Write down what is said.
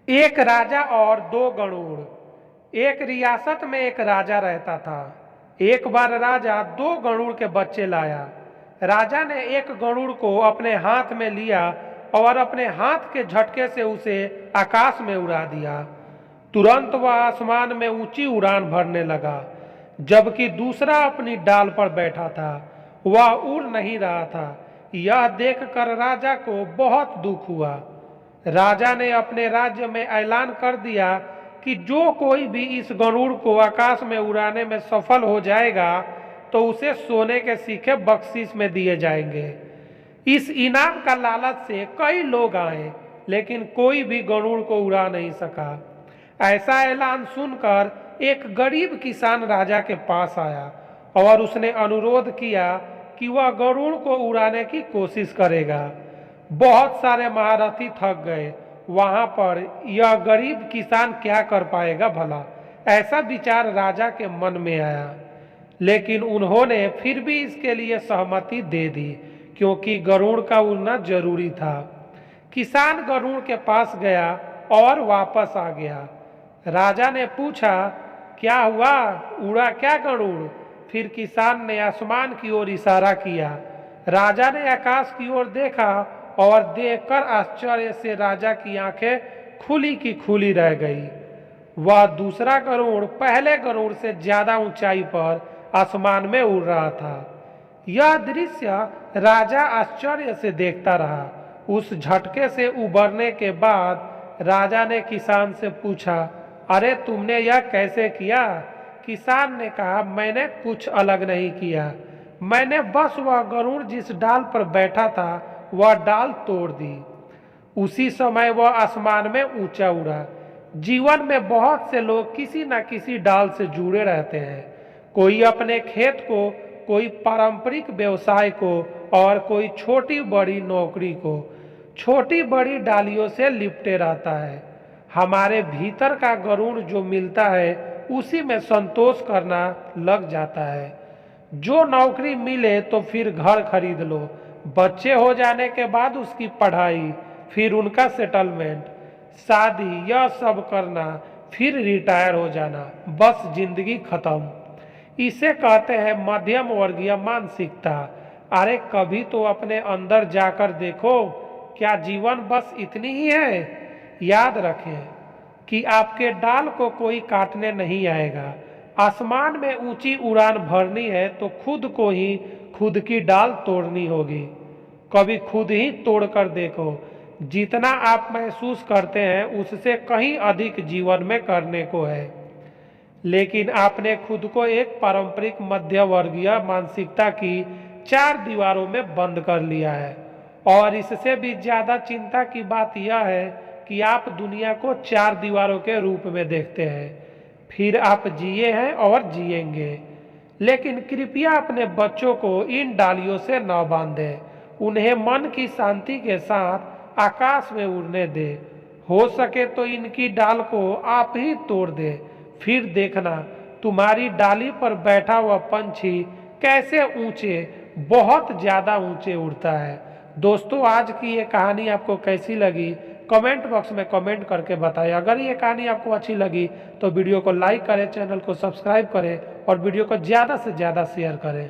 एक राजा और दो गरुड़। एक रियासत में एक राजा रहता था। एक बार राजा दो गरुड़ के बच्चे लाया। राजा ने एक गरुड़ को अपने हाथ में लिया और अपने हाथ के झटके से उसे आकाश में उड़ा दिया। तुरंत वह आसमान में ऊंची उड़ान भरने लगा, जबकि दूसरा अपनी डाल पर बैठा था। वह उड़ नहीं रहा था। यह देखकर राजा को बहुत दुख हुआ। राजा ने अपने राज्य में ऐलान कर दिया कि जो कोई भी इस गरुड़ को आकाश में उड़ाने में सफल हो जाएगा तो उसे सोने के सिक्के बख्शीश में दिए जाएंगे। इस इनाम का लालच से कई लोग आए, लेकिन कोई भी गरुड़ को उड़ा नहीं सका। ऐसा ऐलान सुनकर एक गरीब किसान राजा के पास आया और उसने अनुरोध किया कि वह गरुड़ को उड़ाने की कोशिश करेगा। बहुत सारे महारथी थक गए। वहां पर यह गरीब किसान क्या कर पाएगा भला, ऐसा विचार राजा के मन में आया। लेकिन उन्होंने फिर भी इसके लिए सहमति दे दी, क्योंकि गरुड़ का उड़ना जरूरी था। किसान गरुड़ के पास गया और वापस आ गया। राजा ने पूछा, क्या हुआ, उड़ा क्या गरुड़? फिर किसान ने आसमान की ओर इशारा किया। राजा ने आकाश की ओर देखा और देखकर आश्चर्य से राजा की आंखें खुली की खुली रह गई। वह दूसरा गरुड़ पहले गरुड़ से ज्यादा ऊंचाई पर आसमान में उड़ रहा था। यह दृश्य राजा आश्चर्य से देखता रहा। उस झटके से उबरने के बाद राजा ने किसान से पूछा, अरे तुमने यह कैसे किया? किसान ने कहा, मैंने कुछ अलग नहीं किया। मैंने बस वह गरुड़ जिस डाल पर बैठा था वह डाल तोड़ दी। उसी समय वह आसमान में ऊंचा उड़ा। जीवन में बहुत से लोग किसी न किसी डाल से जुड़े रहते हैं। कोई अपने खेत को, कोई पारंपरिक व्यवसाय को और कोई छोटी बड़ी नौकरी को। छोटी बड़ी डालियों से लिपटे रहता है। हमारे भीतर का गरुड़ जो मिलता है उसी में संतोष करना लग जाता है। जो नौकरी मिले तो फिर घर खरीद लो, बच्चे हो जाने के बाद उसकी पढ़ाई, फिर उनका सेटलमेंट, शादी, यह सब करना, फिर रिटायर हो जाना, बस जिंदगी खत्म। इसे कहते हैं मध्यम वर्गीय मानसिकता। अरे कभी तो अपने अंदर जाकर देखो, क्या जीवन बस इतनी ही है? याद रखें कि आपके डाल को कोई काटने नहीं आएगा। आसमान में ऊंची उड़ान भरनी है तो खुद को ही खुद की डाल तोड़नी होगी। कभी खुद ही तोड़कर देखो। जितना आप महसूस करते हैं उससे कहीं अधिक जीवन में करने को है। लेकिन आपने खुद को एक पारंपरिक मध्य वर्गीय मानसिकता की चार दीवारों में बंद कर लिया है। और इससे भी ज्यादा चिंता की बात यह है कि आप दुनिया को चार दीवारों के रूप में देखते हैं। फिर आप जिए हैं और जिएंगे। लेकिन कृपया अपने बच्चों को इन डालियों से न बांधें। उन्हें मन की शांति के साथ आकाश में उड़ने दें। हो सके तो इनकी डाल को आप ही तोड़ दें। फिर देखना तुम्हारी डाली पर बैठा हुआ पंछी कैसे ऊंचे, बहुत ज्यादा ऊंचे उड़ता है। दोस्तों, आज की ये कहानी आपको कैसी लगी कमेंट बॉक्स में कमेंट करके बताएं। अगर ये कहानी आपको अच्छी लगी तो वीडियो को लाइक करें, चैनल को सब्सक्राइब करें और वीडियो को ज़्यादा से ज़्यादा शेयर करें।